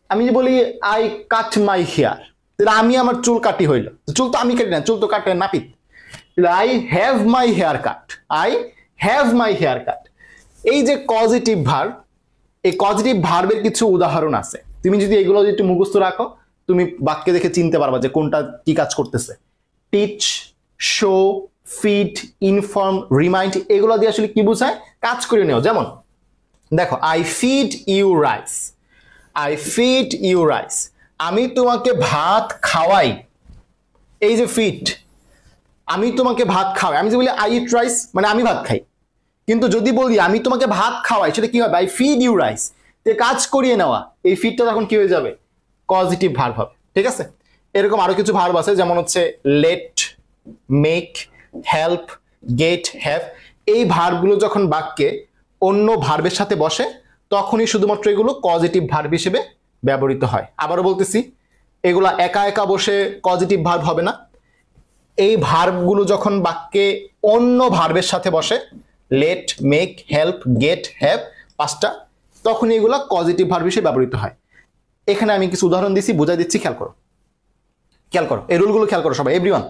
আমি যে বলি আই কাট মাই হেয়ার, তাহলে আমি আমার চুল কাটি হইল, চুল তো আমি কাটি না, চুল তো কাটে নাপিত। I have my hair cut, I have my hair cut. এই যে পজিটিভ ভার্ব, এই পজিটিভ ভার্বের কিছু উদাহরণ আছে। তুমি যদি এগুলো একটু মুখস্থ রাখো, তুমি বাক্যে দেখে চিনতে পারবা যে কোনটা কি কাজ করতেছে। Teach, show, feed, inform, remind, এগুলো দিয়ে আসলে কি বোঝায়, কাজ করে নেও। যেমন দেখো, I feed you rice, I feed you rice, আমি তোমাকে ভাত খাওয়াই। এই যে ফিড, আমি তোমাকে ভাত খাওয়াই, আমি যে বলি আই ইট রাইস মানে আমি ভাত খাই। কিন্তু যদি বলি আমি তোমাকে ভাত খাওয়াই, সেটা কি হবে, আই ফিড ইউ রাইস। কাজ করিয়ে নেওয়া, এই ফিডটা তখন কি হয়ে যাবে, পজিটিভ ভার্ব হবে। ঠিক আছে, এরকম আরো কিছু ভার্ব আছে, যেমন হচ্ছে let, make, help, get, have. এই ভার্বগুলো যখন বাক্যে অন্য ভার্বের সাথে বসে তখনই শুধুমাত্র এগুলো পজিটিভ ভার্ব হিসেবে ব্যবহৃত হয়। আবারও বলতেছি, এগুলা একা একা বসে পজিটিভ ভার্ব হবে না। এই ভার্বগুলো যখন বাক্যে অন্য ভার্বের সাথে বসে, let, make, help, get, have, পাঁচটা, তখন এগুলা পজিটিভ ভার্ব হিসেবে ব্যবহৃত হয়। এখানে আমি কিছু উদাহরণ দিচ্ছি, বুঝাই দিচ্ছি, খেয়াল করো, খেয়াল করো, এই রুলগুলো খেয়াল করো সবাই, এভরিওয়ান।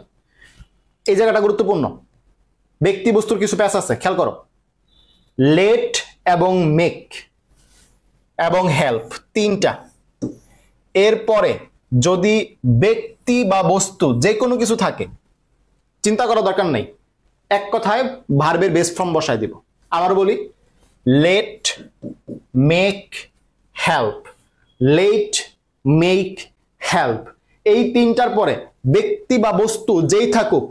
এই জায়গাটা গুরুত্বপূর্ণ, ব্যক্তি বস্তুর কিছু প্যাচ আছে, খেয়াল করো। লেট এবং মেক এবং হেল্প, তিনটা। এরপরে যদি ব্যক্তি বা বস্তু যে কোনো কিছু থাকে, চিন্তা করার দরকার নেই, এক কথায় ভার্বের বেস ফর্ম বসায় দিব। আবার বলি, let, make, help, let, make, help, এই তিনটার পরে ব্যক্তি বা বস্তু যেই থাকুক,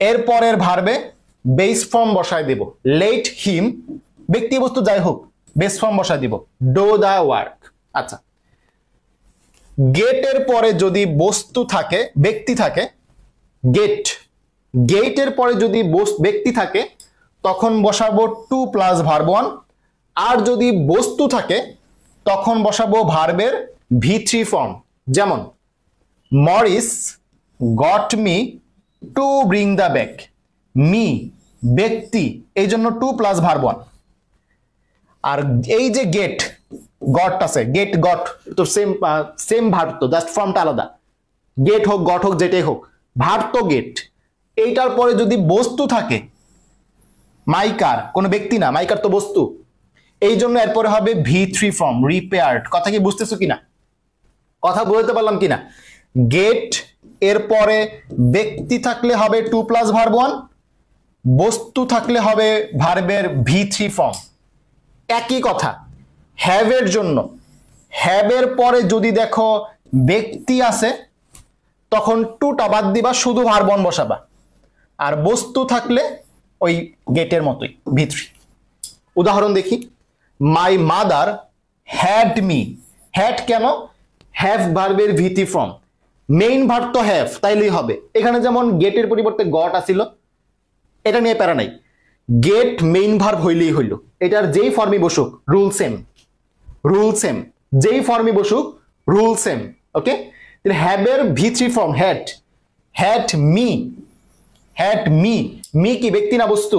এরপরের ভার্বে বেস ফর্ম বসায় দিব। লেট হিম, ব্যক্তি বস্তু যাই হোক, বেস ফর্ম বসায় দিব, ডো দা ওয়ার্ক। আচ্ছা, গেটের পরে যদি বস্তু থাকে, ব্যক্তি থাকে, গেট, গেটের পরে যদি ব্যক্তি থাকে তখন বসাবো টু প্লাস ভার্ব ওয়ান। আর যদি বস্তু থাকে তখন বসাবো ভার্বের V3 ফর্ম। যেমন Morris got me to bring the bag, me ব্যক্তি, এই জন্য টু প্লাস ভার্ব ওয়ান। আর এই যে গেট, গট আছে, গেট গট তো সেম সেম ভার্ব, তো জাস্ট ফর্মটা আলাদা। গেট হোক, গট হোক, যেটাই হোক, ভার্ব তো গেট। এইটার পরে যদি বস্তু থাকে, মাইকার কোনো ব্যক্তি না, মাইকার তো বস্তু, এই জন্য এরপরে হবে V3 ফর্ম, রিপেয়ার্ড। কথা কি বুঝতেছো কিনা, কথা বলতে পারলাম কিনা? গেট এরপরে ব্যক্তি থাকলে হবে 2 প্লাস ভার্ব 1, বস্তু থাকলে হবে ভার্বের V3 ফর্ম। একই কথা হ্যাভ এর জন্য, হ্যাভ এর পরে যদি দেখো ব্যক্তি আছে তখন টুটা বাদ দিবা, শুধু ভার্ব 1 বসাবা, আর বস্তু থাকলে ওই গেটের মতোই V3। উদাহরণ দেখি, my mother had me, had কেন? হ্যাভ ভার্বের V3 ফর্ম, মেইন ভার্ব তো হ্যাভ, তাইলেই হবে। এখানে যেমন গেটের পরিবর্তে গট আসিল, এটা নিয়ে প্যারা নাই, গেট মেইন ভার্ব হইলেই হইল, এটার যেই ফর্মই বসুক রুল সেম, রুল সেম, যেই ফর্মই বসুক রুল সেম। ওকে, তাহলে হ্যাভের V3 form had, had me, had me, me কি ব্যক্তি না বস্তু?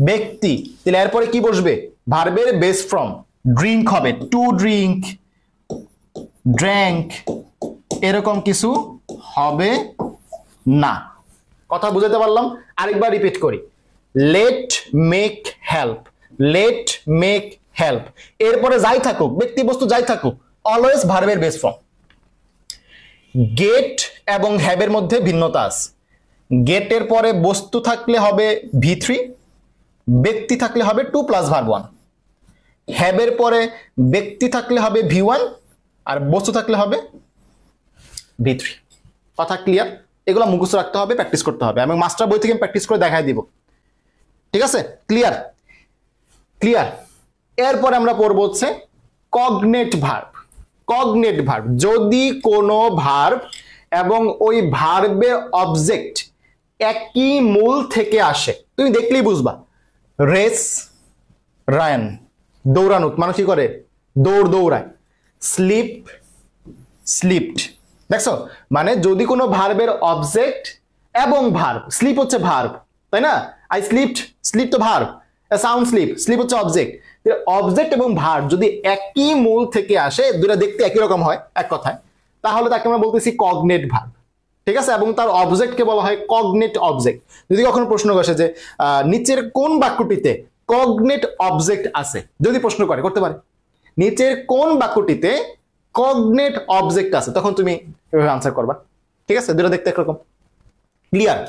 ব্যক্তি। তাহলে এরপরে কি বসবে? ভার্বের বেস ফর্ম, ড্রিঙ্ক হবে, টু ড্রিঙ্ক, ড্র্যাঙ্ক, এরকম কিছু হবে না। কথা বুঝাতে পারলাম? আরেকবার রিপিট করি, late make help, let make help, এরপরে যাই থাকুক ব্যক্তি বস্তু যাই থাকুক অলওয়েজ ভার্বের বেস ফর্ম। গেট এবং হ্যাভের মধ্যে ভিন্নতা আছে, গেটের পরে বস্তু থাকলে হবে V3, ব্যক্তি থাকলে হবে 2 প্লাস ভার্ব 1, হ্যাভের পরে ব্যক্তি থাকলে হবে V1 আর বস্তু থাকলে হবে V3। কথা ক্লিয়ার? এগুলো মুখস্থ রাখতে হবে, প্র্যাকটিস করতে হবে, আমি মাস্টার বই থেকে প্র্যাকটিস করে দেখাই দিব। ঠিক আছে, ক্লিয়ার? ক্লিয়ার। এরপরে আমরা পড়ব হচ্ছে কগনেট ভার্ব। কগনেট ভার্ব, যদি কোনো ভার্ব এবং ওই ভার্বের অবজেক্ট একই মূল থেকে আসে, তুমি দেখলেই বুঝবা। রেস, রান, দৌড়ানো, মানুষ কি করে? দৌড় দৌড়ায়। স্লিপ, স্লিপড, দেখছো? মানে যদি কোনো ভার্বের অবজেক্ট এবং ভার্ব, স্লিপ হচ্ছে ভার্ব, তাই না? আই স্লিপড, স্লিপ তো ভার্ব, সাউন্ড স্লিপ, স্লিপ হচ্ছে অবজেক্ট। অবজেক্ট এবং ভার্ব যদি একই মূল থেকে আসে, দুটো দেখতে একই রকম হয় এক কথায়, তাহলে তাকে আমরা বলতেছি কগনেট ভার্ব। ঠিক আছে, এবং তার অবজেক্টকে বলা হয় কগনেট অবজেক্ট। যদি কখনো প্রশ্ন আসে যে নিচের কোন বাক্যটিতে কগনেট অবজেক্ট আছে, যদি প্রশ্ন করতে পারে নিচের কোন বাক্যটিতে কগনেট অবজেক্ট আছে, তখন তুমি এভাবে আনসার করবা। ঠিক আছে, দুটো দেখতে একরকম। ক্লিয়ার?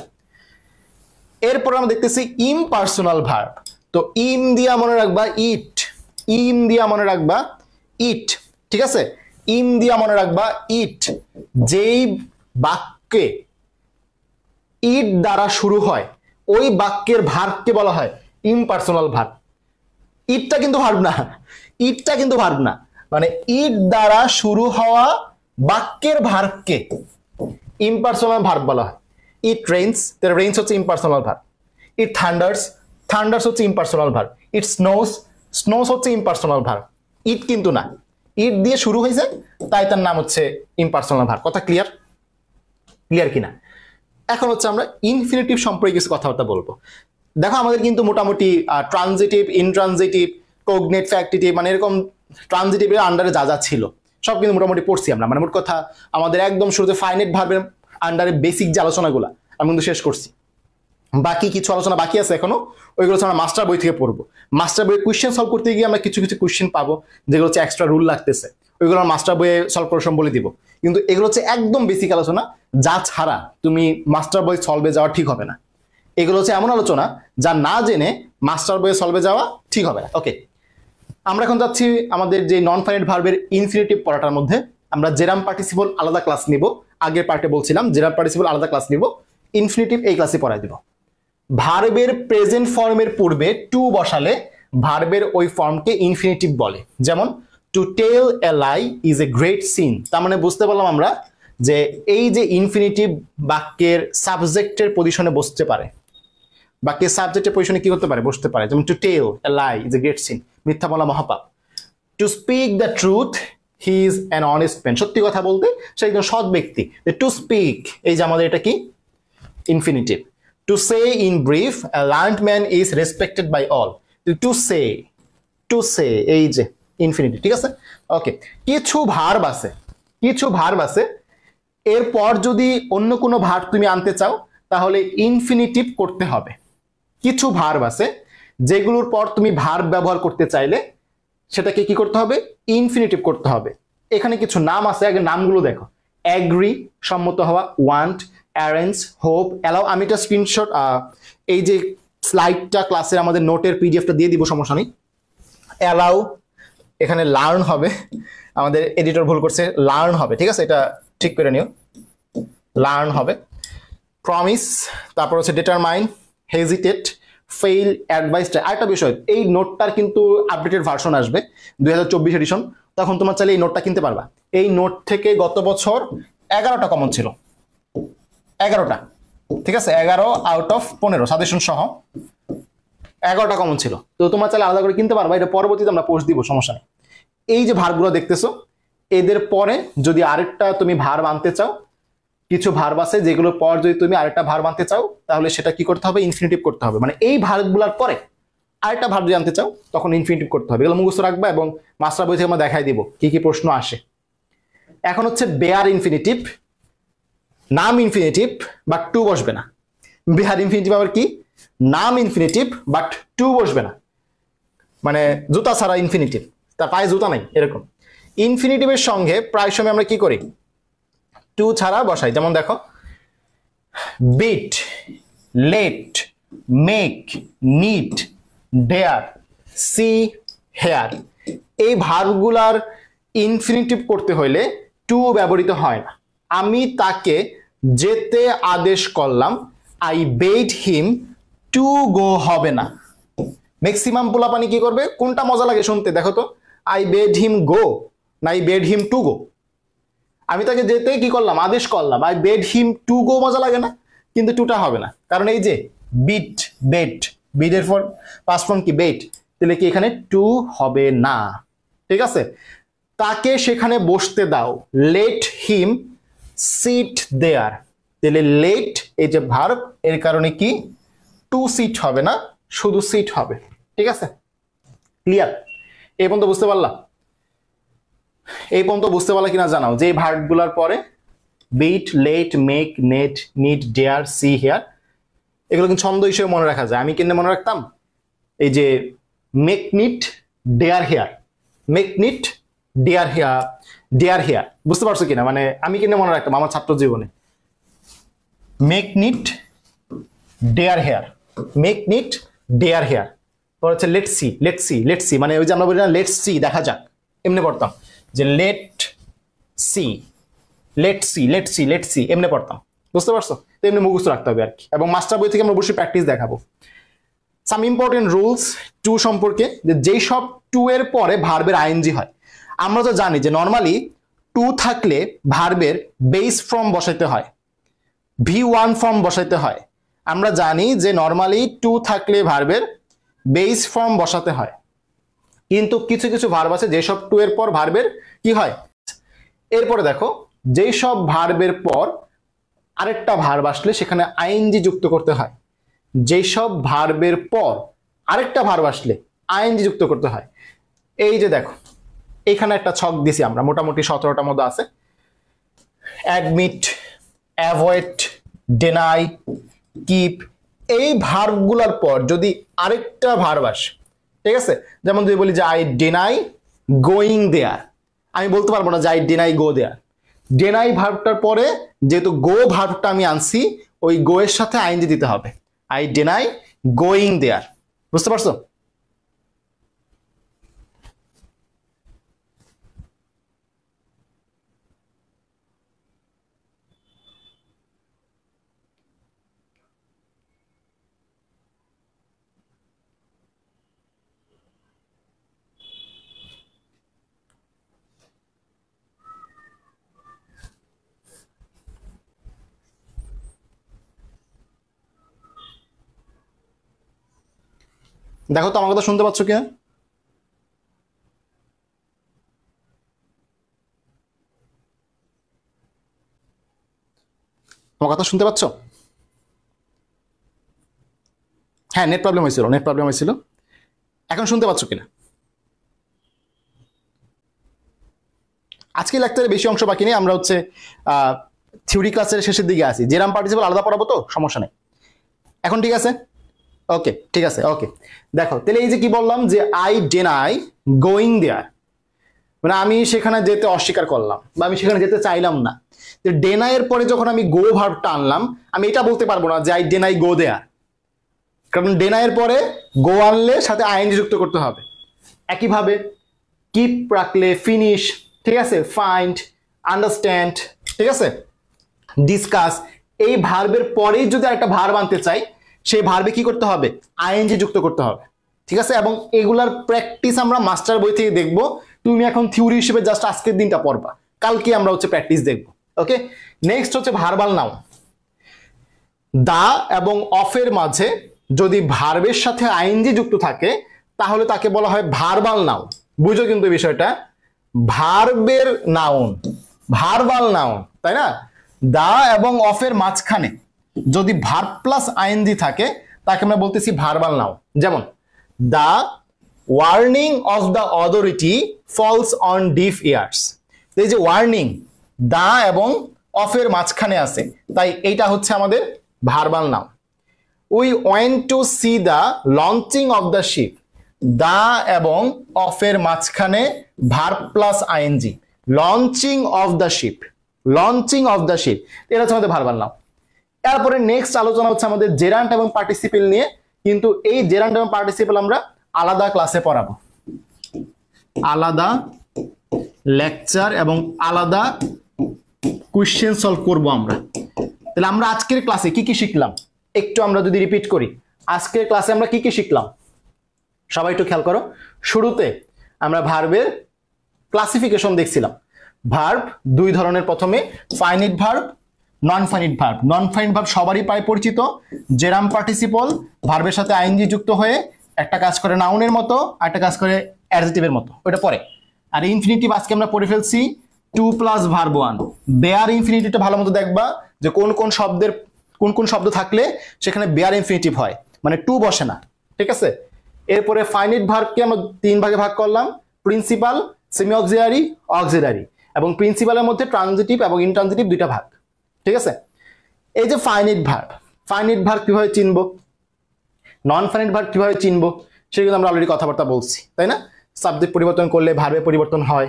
এরপর আমরা দেখতেছি ইমপার্সোনাল ভার্ব। তো ইম দিয়া মনে রাখবা ইট, ইম দিয়া মনে রাখবা ইট। ঠিক আছে, ইম দিয়া মনে রাখবা ইট। যেই বাক্যে ইট দ্বারা শুরু হয় ওই বাক্যের ভার্বকে বলা হয় ইমপার্সোনাল ভার্ব। ইটটা কিন্তু ভার্ব না, ইটটা কিন্তু ভার্ব না, মানে ইট দ্বারা শুরু হওয়া বাক্যের ভার্বকে ইমপার্সোনাল ভার্ব বলা হয়। ইট রেইনস, তাহলে রেইনস হচ্ছে ইমপার্সোনাল ভার্ব। ইট থান্ডার্স, থান্ডার্স হচ্ছে ইমপার্সোনাল ভার্ব। ইট স্নোস, স্নোস হচ্ছে ইমপার্সোনাল ভার্ব। ইট কিন্তু না, ইট দিয়ে শুরু হয়েছে তাই তার নাম হচ্ছে ইমপার্সোনাল ভার্ব। কথা ক্লিয়ার? ক্লিয়ার কিনা? এখন হচ্ছে আমরা ইনফিনিটিভ সম্পর্কে কিছু কথাবার্তা বলবো। দেখো আমাদের কিন্তু মোটামুটি ট্রানজিটিভ, ইনট্রানজিটিভ, কোগনেট, ফ্যাক্টিটিভ, মানে এরকম ট্রানজিটিভের আন্ডারে যা যা ছিল সব কিন্তু মোটামুটি পড়ছি আমরা। মানে মোট কথা আমাদের একদম শুরুতে ফাইনাইট ভার্বের আন্ডারে বেসিক যে আলোচনাগুলো আমি কিন্তু শেষ করছি। বাকি কিছু আলোচনা বাকি আছে এখনো, ওইগুলো আমরা মাস্টার বই থেকে পড়বো। মাস্টার বইয়ে কোয়েশ্চেন সলভ করতে গিয়ে আমরা কিছু কিছু কোয়েশ্চেন পাবো যেগুলো হচ্ছে এক্সট্রা রুল লাগতেছে, ওইগুলো মাস্টার বইয়ে সলভ করার সময় বলে দিব। কিন্তু এগুলো হচ্ছে একদম বেসিক আলোচনা, যা ছাড়া তুমি মাস্টার বই সলভে যাওয়া ঠিক হবে না। এগুলো হচ্ছে এমন আলোচনা যা না জেনে মাস্টার বইয়ে সলভে যাওয়া ঠিক হবে না। ওকে, আমরা এখন যাচ্ছি আমাদের যে নন ফাইনাইট ভার্বের ইনফিনিটিভ পড়াটার মধ্যে। আমরা জেরাম পার্টিসিপল আলাদা ক্লাস নিব, আগের পার্টে বলছিলাম জেরাম পার্টিসিপল আলাদা ক্লাস নিব, ইনফিনিটিভ এই ক্লাসে পড়াই দিব। ভার্বের প্রেজেন্ট ফর্মের পূর্বে টু বসালে ভার্বের ওই ফর্মকে ইনফিনিটিভ বলে। যেমন to tell a lie is a great sin. তার মানে বুঝতে পারলাম আমরা যে এই যে ইনফিনিটিভ বাক্যের সাবজেক্টের পজিশনে বসতে পারে, বাক্যের সাবজেক্টের পজিশনে কি করতে পারে? বসতে পারে। যেমন to tell a lie is a great sin, মিথ্যা বলা মহাপাপ। To speak the truth he is an honest man, সত্যি কথা বলতে সে একজন সৎ ব্যক্তি। টু স্পিক, এই যে আমাদের এটা কি? Infinitive. To say in brief, a learned man is respected by all. To say, এই যে ইনফিনিটিভ। ঠিক আছে, ওকে। কিছু ভার্ব আছে, কিছু ভার্ব আছে এরপর যদি অন্য কোনো ভার্ব তুমি আনতে চাও তাহলে ইনফিনিটিভ করতে হবে। কিছু ভার্ব আছে যেগুলোর পর তুমি ভার্ব ব্যবহার করতে চাইলে সেটাকে কি করতে হবে, ইনফিনিটিভ করতে হবে। এখানে কিছু নাম আছে, আগে নামগুলো দেখো। অ্যাগ্রি সম্মত হওয়া, ওয়ান্ট, অ্যারেঞ্জ, হোপ, অ্যালাউ। আমি একটা স্ক্রিনশট এই যে স্লাইডটা ক্লাসের আমাদের নোটের পিডিএফটা দিয়ে দিব, সমস্যা নেই। অ্যালাউ, এখানে লার্ন হবে, আমাদের এডিটর ভুল করছে, লার্ন হবে, ঠিক আছে, এটা ঠিক করে নিও, লার্ন হবে। প্রমিস, তারপর হচ্ছে ডিটারমাইন, হেজিটেট, ফেইল, অ্যাডভাইস। আরেকটা বিষয়, এই নোটটার কিন্তু আপডেটেড ভার্সন আসবে 2024 এডিশন, তখন তোমার চাইলে এই নোটটা কিনতে পারবা। এই নোট থেকে গত বছর 11টা কমন ছিল, 11টা, ঠিক আছে, 11 আউট অফ 15 সাজেশন সহ 11টা কমন ছিল। তো তোমার চাইলে আলাদা করে কিনতে পারবা, এটা পরবর্তীতে আমরা পোস্ট দিব, সমস্যা নেই। এই যে ভার্বগুলো দেখতেছো, এদের পরে যদি আরেকটা তুমি ভার্ব আনতে চাও, কিছু ভার্ব আছে যেগুলোর পর যদি তুমি আরেকটা ভার্ব আনতে চাও, তাহলে সেটা কি করতে হবে, ইনফিনিটিভ করতে হবে। মানে এই ভার্বগুলোর পরে আরেকটা ভার্ব যদি আনতে চাও তখন ইনফিনিটিভ করতে হবে। এগুলো মুখস্থ রাখবা এবং মাস্টার বই থেকে আমরা দেখাই দিব কি কি প্রশ্ন আসে। এখন হচ্ছে বেয়ার ইনফিনিটিভ, নাম ইনফিনিটিভ বাট টু বসবে না। বেয়ার ইনফিনিটিভ আবার কি, নাম ইনফিনিটিভ বাট টু বসবে না, মানে জুতা ছাড়া ইনফিনিটিভ, তার পায়ে জুতা নাই এরকম। ইনফিনিটিভের সঙ্গে প্রায় সময় আমরা কি করি, টু ছাড়া বসাই। যেমন দেখো, bid, let, make, need, dare, see, hear. এই ভার্বগুলার ইনফিনিটিভ করতে হইলে টু ব্যবহৃত হয় না। আমি তাকে যেতে আদেশ করলাম, I bed him to go হবে না। ম্যাক্সিমাম পোলাপানি কি করবে, কোনটা মজা লাগে শুনতে দেখো তো, আই বেড হিম গো না I bed him to go. আমি তাকে যেতে কি করলাম, আদেশ করলাম, I bed him to go মজা লাগে না, কিন্তু টুটা হবে না, কারণ এই যে বিট, বেট, বিটের ফর পাস্ট ফর্ম কি বেট, তাহলে কি এখানে টু হবে না, ঠিক আছে। তাকে সেখানে বসতে দাও, লেট হিম সিট দেয়ার, তাহলে লেট এই যে ভার্ব, এর কারণে কি টু সিট হবে না, শুধু সিট হবে, ঠিক আছে, ক্লিয়ার? এই পর্যন্ত বুঝতে পারলাম? এই পর্যন্ত বুঝতে পারলা কিনা জানাও, যে ভার্বগুলোর পরে bid, let, make, net, need, dare, see, hear, এগুলো কিন্তু ছন্দ হিসেবে মনে রাখা যায়। আমি কিন্তু মনে রাখতাম এই যে make, need, dare, hear, make, need, dare, hear, dare, hear, বুঝতে পারছো কিনা? মানে আমি কিন্তু মনে রাখতাম আমার ছাত্র জীবনে, make, need, dare, hear, make, need, dare, hear. পর হচ্ছে let see, let see, let see, মানে ওই যে আমরা বলি না লেট সি, দেখা যাক, এমনি পড়তাম যে late see, let see, let see, let C, এমনি পড়তাম, বুঝতে পারছো? তো এমনি মুখস্থ রাখতে হবে আর কি, এবং মাস্টার বই থেকে আমরা অবশ্যই প্র্যাকটিস দেখাবো। সাম ইম্পর্টেন্ট রুলস টু সম্পর্কে, যে যেই সব টু এর পরে ভার্বের আইএনজি হয়। আমরা তো জানি যে নর্মালি টু থাকলে ভার্বের বেস ফর্ম বসাইতে হয়, V1 ফর্ম বসাইতে হয়। আমরা জানি যে নর্মালি টু থাকলে ভার্বের বেস ফর্ম বসাতে হয়, কিন্তু কিছু কিছু ভার্ব আছে যেসব টু এর পর ভার্বের কি হয়। এরপরে দেখো, যেই সব ভার্বের পর আরেকটা ভার্ব আসলে সেখানে আইএনজি যুক্ত করতে হয়, যেই সব ভার্বের পর আরেকটা ভার্ব আসলে আইএনজি যুক্ত করতে হয়। এই যে দেখো, এখানে একটা ছক দিছি আমরা, মোটামুটি 17টার মধ্যে আছে। অ্যাডমিট, অ্যাভয়েড, ডেনাই, কিপ, এই ভার্বগুলোর পর যদি আরেকটা ভার্ব আসে, ঠিক আছে, যেমন যদি বলি যে আই ডেনাই গোয়িং দেয়ার, আমি বলতে পারবো না যে I deny go there. Deny ভার্বটার পরে যেহেতু গো ভার্বটা আমি আনছি, ওই গো এর সাথে আইএনজি দিতে হবে, আই ডেনাই গোয়িং দেয়ার, বুঝতে পারছো? দেখো তো আমার কথা শুনতে পাচ্ছ কিনা? আমার কথা শুনতে পাচ্ছ? হ্যাঁ, নেট প্রবলেম হয়েছিল, নেট প্রবলেম হয়েছিল। এখন শুনতে পাচ্ছ কিনা? আজকে লেকচারে বেশি অংশ বাকি নেই, আমরা হচ্ছে থিওরি ক্লাসের শেষের দিকে আছি। জেরাম পার্টিসিপল আলাদা পড়াবো, তো সমস্যা নেই। এখন ঠিক আছে, ওকে, ঠিক আছে। ওকে, দেখো তাহলে এই যে কি বললাম যে আই ডেনাই গোয়িং দেয়ার, মানে আমি সেখানে যেতে অস্বীকার করলাম বা আমি সেখানে যেতে চাইলাম না। ডেনাই এর পরে যখন আমি গো ভার্বটা আনলাম, আমি এটা বলতে পারবো না যে আই ডেনাই গো দেয়ার, কারণ ডেনাই এর পরে গো আনলে সাথে আইএনজি যুক্ত করতে হবে। একইভাবে কিপ রাখলে ফিনিশ, ঠিক আছে, ফাইন্ড, আন্ডারস্ট্যান্ড, ঠিক আছে, ডিসকাস, এই ভার্বের পরেই যদি একটা ভার্ব আনতে চাই, সেই ভার্বে কি করতে হবে? আইএনজি যুক্ত করতে হবে, ঠিক আছে। এবং এগুলার প্র্যাকটিস আমরা মাস্টার বই থেকে দেখব। তুমি এখন থিওরি হিসেবে জাস্ট আজকের দিনটা পড়বা, কালকে আমরা হচ্ছে প্র্যাকটিস দেখব। ওকে, নেক্সট হচ্ছে ভার্বাল নাউন। দা এবং অফের মাঝে যদি ভার্বের সাথে আইএনজি যুক্ত থাকে তাহলে তাকে বলা হয় ভার্বাল নাউন। বুঝো কিন্তু বিষয়টা, ভার্বের নাউন, ভার্বাল নাউন, তাই না? দা এবং অফের মাঝখানে যদি ভার্ব প্লাস আইএনজি থাকে তাকে আমরা বলতেছি ভার্বাল নাউন। যেমন the warning of the authority falls on deaf ears. এই যে ওয়ার্নিং দা এবং অফের মাঝখানে আছে, তাই এইটা হচ্ছে আমাদের verbal noun. We went to see the launching of the ship, the এবং অফের মাঝখানে verb plus ING, launching of the ship, launching of the ship, এটা হচ্ছে আমাদের ভার্বাল নাউন। তারপরে নেক্সট আলোচনা হচ্ছে আমাদের জেরান্ট এবং পার্টিসিপেল নিয়ে, কিন্তু এই জেরান্ট এবং পার্টিসিপেল আমরা আলাদা ক্লাসে পড়াবো, আলাদা লেকচার এবং আলাদা কোশ্চেন সলভ করব আমরা। তাহলে আমরা আজকের ক্লাসে কি কি শিখলাম একটু আমরা যদি রিপিট করি, আজকের ক্লাসে আমরা কি কি শিখলাম সবাই একটু খেয়াল করো। শুরুতে আমরা ভার্বের ক্লাসিফিকেশন দেখছিলাম। ভার্ব দুই ধরনের, প্রথমে finite verb, non finite verb. Non finite verb সবারই প্রায় পরিচিত, জেরাম পার্টিসিপল, ভার্বের সাথে আইএনজি যুক্ত হয়ে একটা কাজ করে নাউনের মতো আর একটা কাজ করে অ্যাডজেক্টিভের মতো, ওটা পরে। আর ইনফিনিটিভ আজকে আমরা পড়ে ফেলছি 2 প্লাস ভার্ব 1। বেয়ার ইনফিনিটিভটা ভালো মতো দেখবা যে কোন কোন শব্দের কোন কোন শব্দ থাকলে সেখানে বেয়ার ইনফিনিটিভ হয়, মানে টু বসে না, ঠিক আছে। এরপরে ফাইনিট ভার্বকে আমরা 3 ভাগে ভাগ করলাম, প্রিন্সিপাল, সেমি অক্সিলারি, অক্সিলারি, এবং প্রিন্সিপালের মধ্যে ট্রানজিটিভ এবং ইনট্রানজিটিভ দুইটা ভাগ, ঠিক আছে। এই যে ফাইনিট ভার্ব, ফাইনিট ভার্ব কিভাবে চিনবো, নন ফাইনিট ভার্ব কিভাবে চিনবো, সেগুলো আমরা অলরেডি কথাবার্তা বলছি, তাই না? সাবজেক্ট পরিবর্তন করলে ভার্বে পরিবর্তন হয়।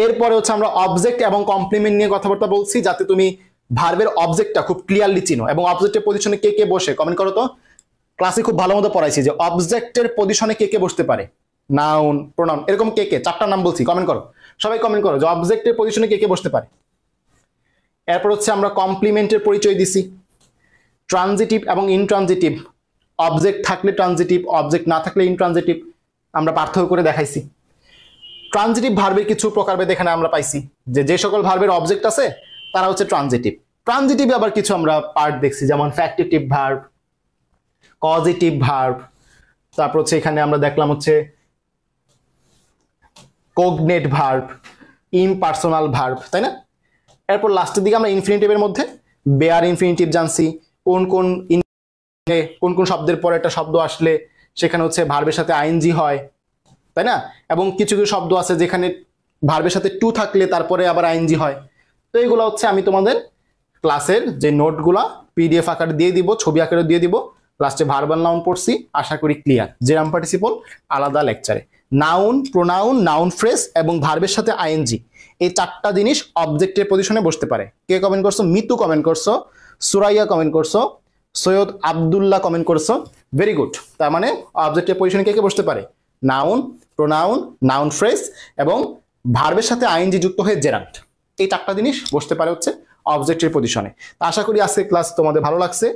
এরপরে হচ্ছে আমরা অবজেক্ট এবং কমপ্লিমেন্ট নিয়ে কথাবার্তা বলছি, যাতে তুমি ভার্বের অবজেক্টটা খুব ক্লিয়ারলি চিনো। এবং অবজেক্টের পজিশনে কে কে বসে কমেন্ট করো তো, ক্লাসে খুব ভালো মতো পড়াইছি যে অবজেক্টের পজিশনে কে কে বসতে পারে, নাউন, প্রোনাউন, এরকম কে কে, 4টা নাম বলছি, কমেন্ট করো, সবাই কমেন্ট করো যে অবজেক্টের পজিশনে কে কে বসতে পারে। এরপর হচ্ছে আমরা কমপ্লিমেন্টের পরিচয় দিছি, ট্রানজিটিভ এবং ইনট্রানজিটিভ, অবজেক্ট থাকলে ট্রানজিটিভ, অবজেক্ট না থাকলে ইনট্রানজিটিভ, আমরা পার্থক্য করে দেখাইছি। ট্রানজিটিভ ভার্বের কিছু প্রকারভেদ এখানে আমরা পাইছি, যে সকল ভার্বের অবজেক্ট আছে তারা হচ্ছে ট্রানজিটিভ। ট্রানজিটিভে আবার কিছু আমরা পার্ট দেখছি, যেমন ফ্যাক্টিটিভ ভার্ব, কজিটিভ ভার্ব, তারপর হচ্ছে এখানে আমরা দেখলাম হচ্ছে কগনেট ভার্ব, ইমপার্সোনাল ভার্ব, তাই না? এরপর লাস্টের দিকে আমরা ইনফিনিটিভের মধ্যে বেয়ার ইনফিনিটিভ জানছি, কোন কোন শব্দের পরে একটা শব্দ আসলে সেখানে হচ্ছে ভার্বের সাথে আইএনজি হয়, তাই না? এবং কিছু কিছু শব্দ আছে যেখানে ভার্বের সাথে টু থাকলে তারপরে আবার আইএনজি হয়। তো এইগুলো হচ্ছে আমি তোমাদের ক্লাসের যে নোটগুলা পিডিএফ আকারে দিয়ে দিব, ছবি আকারে দিয়ে দিব। লাস্টে ভার্বাল নাউন পড়ছি, আশা করি ক্লিয়ার। জেরাম পার্টিসিপল আলাদা লেকচারে, নাউন, প্রোনাউন, নাউন ফ্রেজ এবং ভার্বের সাথে আইএনজি, এই 4টা জিনিস অবজেক্টের পজিশনে বসতে পারে। কে কমেন্ট করছো? মিতু কমেন্ট করছো, সুরাইয়া কমেন্ট করছো, সৈয়দ আব্দুল্লাহ কমেন্ট করছো, ভেরি গুড। তার মানে অবজেক্টের পজিশনে কে কে বসতে পারে? নাউন, প্রোনাউন, নাউন ফ্রেজ এবং ভার্বের সাথে আইএনজি যুক্ত হয়ে জেরান্ট, এই 4টা জিনিস বসতে পারে হচ্ছে অবজেক্টের পজিশনে। আশা করি আজকের ক্লাস তোমাদের ভালো লাগছে।